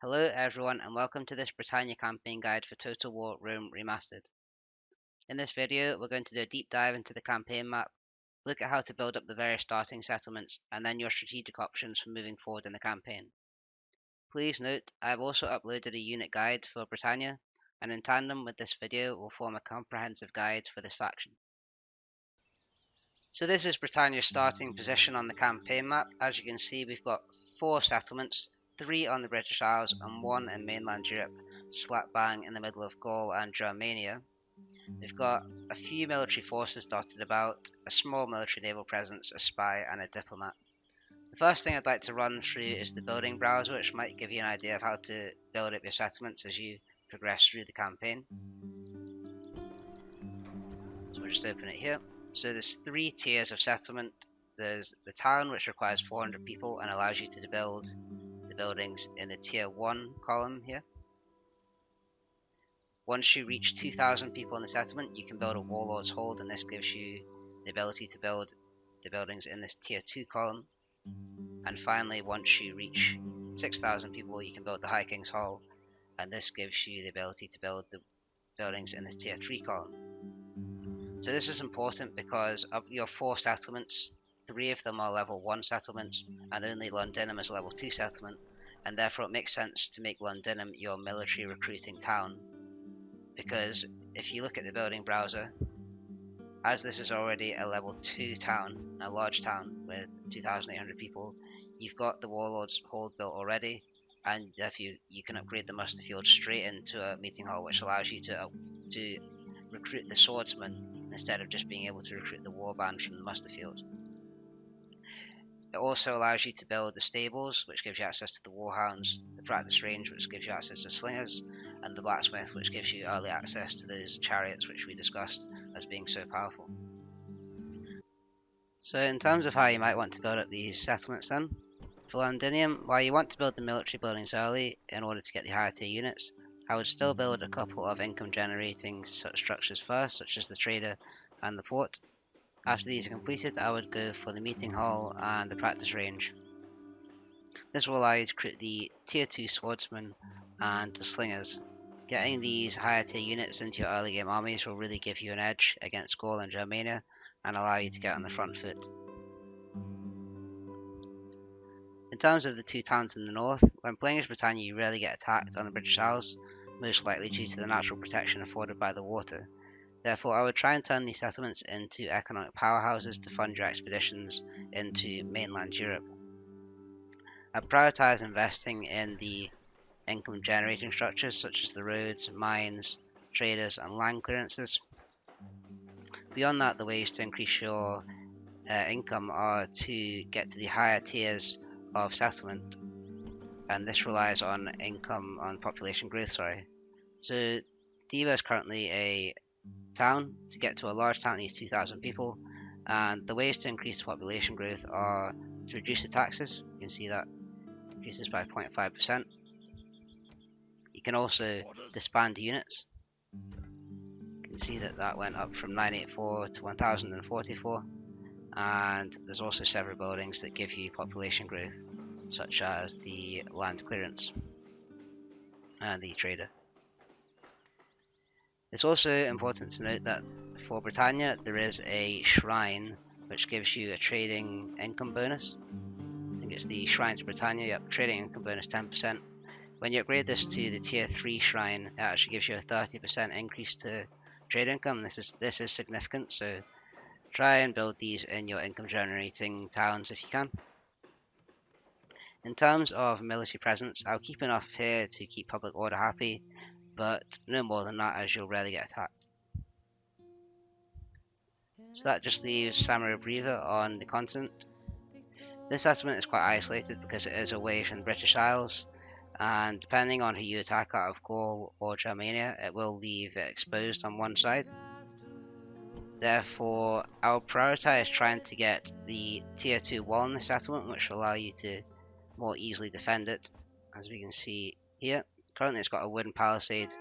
Hello everyone and welcome to this Britannia campaign guide for Total War Rome Remastered. In this video we're going to do a deep dive into the campaign map, look at how to build up the various starting settlements and then your strategic options for moving forward in the campaign. Please note I have also uploaded a unit guide for Britannia, and in tandem with this video will form a comprehensive guide for this faction. So this is Britannia's starting position on the campaign map. As you can see, we've got 4 settlements, 3 on the British Isles and 1 in mainland Europe, slap bang in the middle of Gaul and Germania. We've got a few military forces dotted about, a small military naval presence, a spy and a diplomat. The first thing I'd like to run through is the building browser, which might give you an idea of how to build up your settlements as you progress through the campaign. So we'll just open it here. So there's 3 tiers of settlement. There's the town, which requires 400 people and allows you to build the buildings in the tier 1 column here. Once you reach 2,000 people in the settlement, you can build a warlord's hold, and this gives you the ability to build the buildings in this tier 2 column. And finally, once you reach 6,000 people, you can build the High King's Hall, and this gives you the ability to build the buildings in this tier 3 column. So this is important because of your 4 settlements, 3 of them are level 1 settlements and only Londinum is a level 2 settlement, and therefore it makes sense to make Londinum your military recruiting town, because if you look at the building browser, as this is already a level 2 town, a large town with 2,800 people, you've got the warlord's hold built already, and if you can upgrade the muster field straight into a meeting hall, which allows you to recruit the swordsman instead of just being able to recruit the warband from the muster field. It also allows you to build the stables, which gives you access to the warhounds, the practice range, which gives you access to slingers, and the blacksmith, which gives you early access to those chariots which we discussed as being so powerful. So in terms of how you might want to build up these settlements then, for Londinium, while you want to build the military buildings early in order to get the higher tier units, I would still build a couple of income generating structures first, such as the trader and the port. After these are completed, I would go for the meeting hall and the practice range. This will allow you to create the tier 2 swordsman and the slingers. Getting these higher tier units into your early game armies will really give you an edge against Gaul and Germania and allow you to get on the front foot. In terms of the 2 towns in the north, when playing as Britannia you rarely get attacked on the British Isles, most likely due to the natural protection afforded by the water. Therefore, I would try and turn these settlements into economic powerhouses to fund your expeditions into mainland Europe. I prioritise investing in the income generating structures such as the roads, mines, traders and land clearances. Beyond that, the ways to increase your income are to get to the higher tiers of settlement, and this relies on population growth. So Diva is currently a town. To get to a large town, it needs 2,000 people, and the ways to increase the population growth are to reduce the taxes. You can see that reduces by 0.5%. You can also disband units. You can see that went up from 984 to 1044, and there's also several buildings that give you population growth, such as the land clearance and the trader. It's also important to note that for Britannia there is a shrine which gives you a trading income bonus. I think it's the Shrine to Britannia. Yep, trading income bonus 10%. When you upgrade this to the tier 3 shrine, it actually gives you a 30% increase to trade income. This is significant, so try and build these in your income generating towns if you can. In terms of military presence, I'll keep enough here to keep public order happy, but no more than that, as you'll rarely get attacked. So that just leaves Samara on the continent. This settlement is quite isolated because it is away from the British Isles, and depending on who you attack out of Gaul or Germania, it will leave it exposed on one side. Therefore, I'll prioritise trying to get the tier 2 wall in the settlement, which will allow you to more easily defend it, as we can see here. Currently it's got a wooden palisade,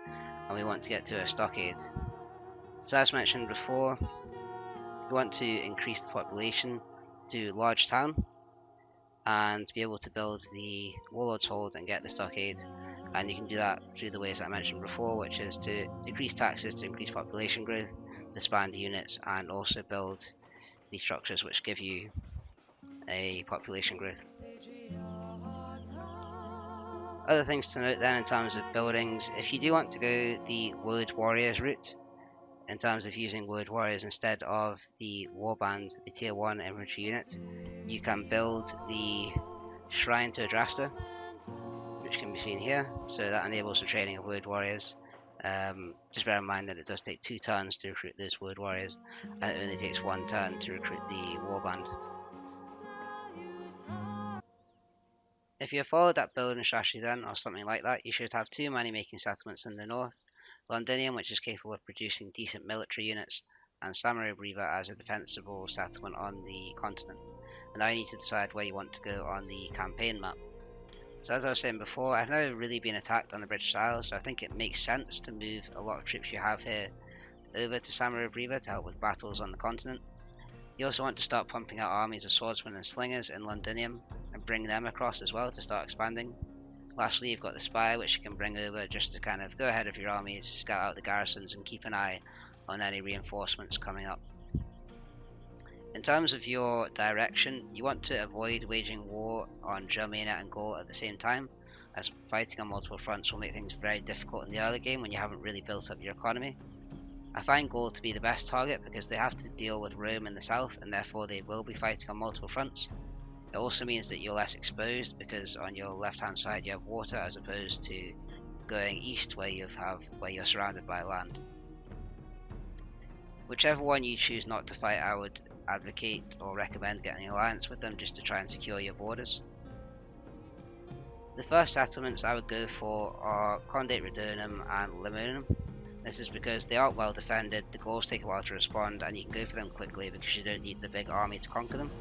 and we want to get to a stockade. So as mentioned before, we want to increase the population to large town and be able to build the warlord's hold and get the stockade. and you can do that through the ways I mentioned before, which is to decrease taxes to increase population growth, disband units, and also build these structures which give you a population growth. Other things to note then in terms of buildings, if you do want to go the Wood Warriors route, in terms of using Wood Warriors instead of the Warband, the tier 1 infantry unit, you can build the Shrine to Adrasta, which can be seen here, so that enables the training of Wood Warriors. Just bear in mind that it does take 2 turns to recruit those Wood Warriors, and it only takes 1 turn to recruit the Warband. If you followed that building strategy then, or something like that, you should have 2 money-making settlements in the north, Londinium, which is capable of producing decent military units, and Samurai Briva as a defensible settlement on the continent. And now you need to decide where you want to go on the campaign map. So as I was saying before, I've never really been attacked on the British Isles, so I think it makes sense to move a lot of troops you have here over to Samurai Briva to help with battles on the continent. You also want to start pumping out armies of swordsmen and slingers in Londinium and bring them across as well to start expanding. Lastly, you've got the Spy, which you can bring over just to kind of go ahead of your armies, scout out the garrisons, and keep an eye on any reinforcements coming up. In terms of your direction, you want to avoid waging war on Germania and Gaul at the same time, as fighting on multiple fronts will make things very difficult in the early game when you haven't really built up your economy. I find Gaul to be the best target because they have to deal with Rome in the south, and therefore they will be fighting on multiple fronts. It also means that you're less exposed because on your left hand side you have water as opposed to going east where you're surrounded by land. Whichever one you choose not to fight, I would advocate or recommend getting an alliance with them just to try and secure your borders. The first settlements I would go for are Condate Redonum and Limonum. This is because they aren't well defended, the Gauls take a while to respond, and you can go for them quickly because you don't need the big army to conquer them.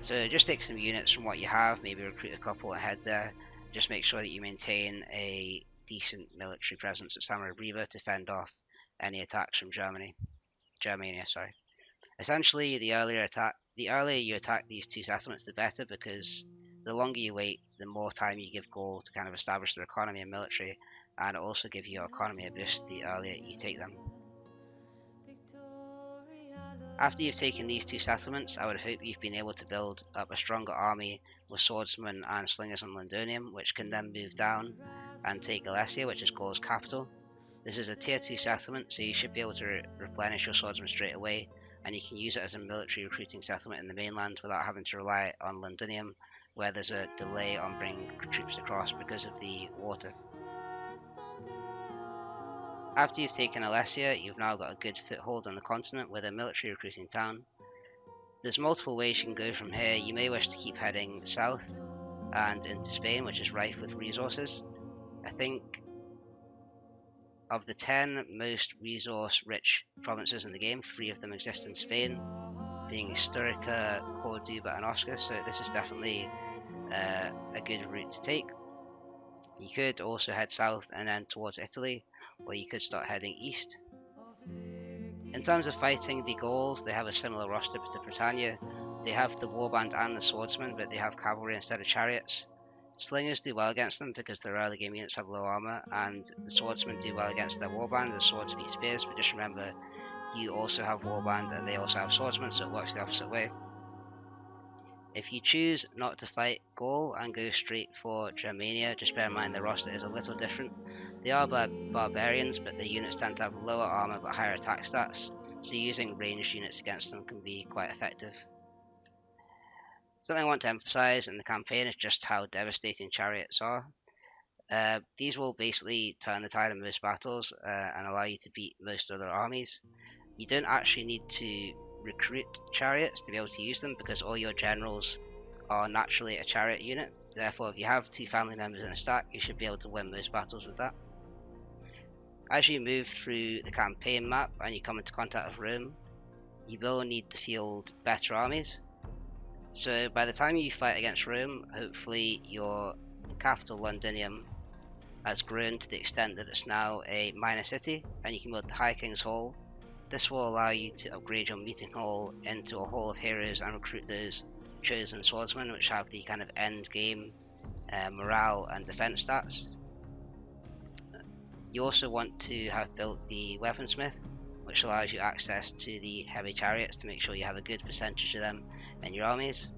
So just take some units from what you have, maybe recruit a couple and head there. Just make sure that you maintain a decent military presence at Samurai Briva to fend off any attacks from Germania. Essentially, the earlier you attack these 2 settlements, the better, because the longer you wait, the more time you give Gaul to kind of establish their economy and military, and it also give your economy a boost the earlier you take them. After you've taken these 2 settlements, I would hope you've been able to build up a stronger army with swordsmen and slingers in Londonium, which can then move down and take Alesia, which is Gaul's capital. This is a tier 2 settlement, so you should be able to replenish your swordsmen straight away, and you can use it as a military recruiting settlement in the mainland without having to rely on Londinium, where there's a delay on bringing troops across because of the water. After you've taken Alesia, you've now got a good foothold on the continent with a military recruiting town. There's multiple ways you can go from here. You may wish to keep heading south and into Spain, which is rife with resources. I think of the 10 most resource-rich provinces in the game, 3 of them exist in Spain, being Asturica, Cordoba, and Osca, so this is definitely a good route to take. You could also head south and then towards Italy, or you could start heading east. In terms of fighting the Gauls, they have a similar roster to Britannia. They have the warband and the swordsman, but they have cavalry instead of chariots. Slingers do well against them because their early game units have low armor, and the swordsmen do well against their warband. The swords beat spears, but just remember, you also have warband and they also have swordsmen, so it works the opposite way. If you choose not to fight Gaul and go straight for Germania, just bear in mind the roster is a little different. They are barbarians, but their units tend to have lower armor but higher attack stats, so using ranged units against them can be quite effective. Something I want to emphasize in the campaign is just how devastating chariots are. These will basically turn the tide in most battles and allow you to beat most other armies. You don't actually need to recruit chariots to be able to use them because all your generals are naturally a chariot unit. Therefore, if you have 2 family members in a stack, you should be able to win most battles with that. As you move through the campaign map and you come into contact with Rome, you will need to field better armies. So by the time you fight against Rome, hopefully your capital Londinium has grown to the extent that it's now a minor city, and you can build the High King's Hall. This will allow you to upgrade your meeting hall into a hall of heroes and recruit those chosen swordsmen which have the kind of end game morale and defense stats. You also want to have built the weaponsmith, which allows you access to the heavy chariots to make sure you have a good percentage of them in your armies.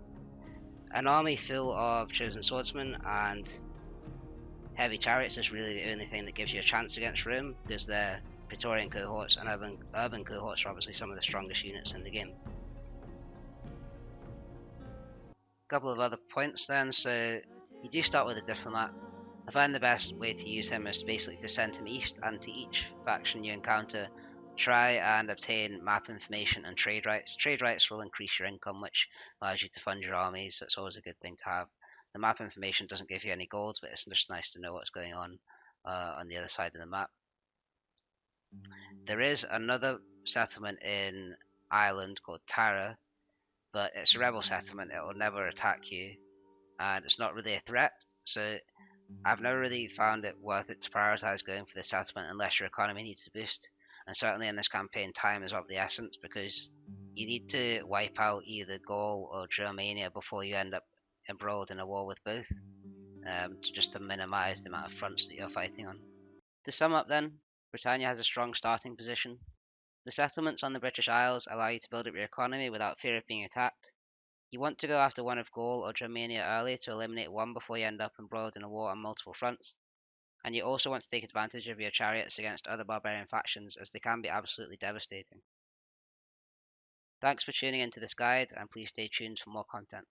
An army full of chosen swordsmen and heavy chariots is really the only thing that gives you a chance against Rome, because their Praetorian cohorts and urban cohorts are obviously some of the strongest units in the game. A couple of other points then. So you do start with a diplomat. I find the best way to use him is basically to send him east, and to each faction you encounter, try and obtain map information and trade rights. Trade rights will increase your income, which allows you to fund your armies, so it's always a good thing to have. The map information doesn't give you any gold, but it's just nice to know what's going on the other side of the map. There is another settlement in Ireland called Tara, but it's a rebel settlement. It will never attack you, and it's not really a threat. So I've never really found it worth it to prioritize going for this settlement unless your economy needs a boost. And certainly in this campaign, time is of the essence, because you need to wipe out either Gaul or Germania before you end up embroiled in a war with both, just to minimize the amount of fronts that you're fighting on. To sum up then, Britannia has a strong starting position. The settlements on the British Isles allow you to build up your economy without fear of being attacked. You want to go after one of Gaul or Germania early to eliminate one before you end up embroiled in a war on multiple fronts. And you also want to take advantage of your chariots against other barbarian factions, as they can be absolutely devastating. Thanks for tuning into this guide, and please stay tuned for more content.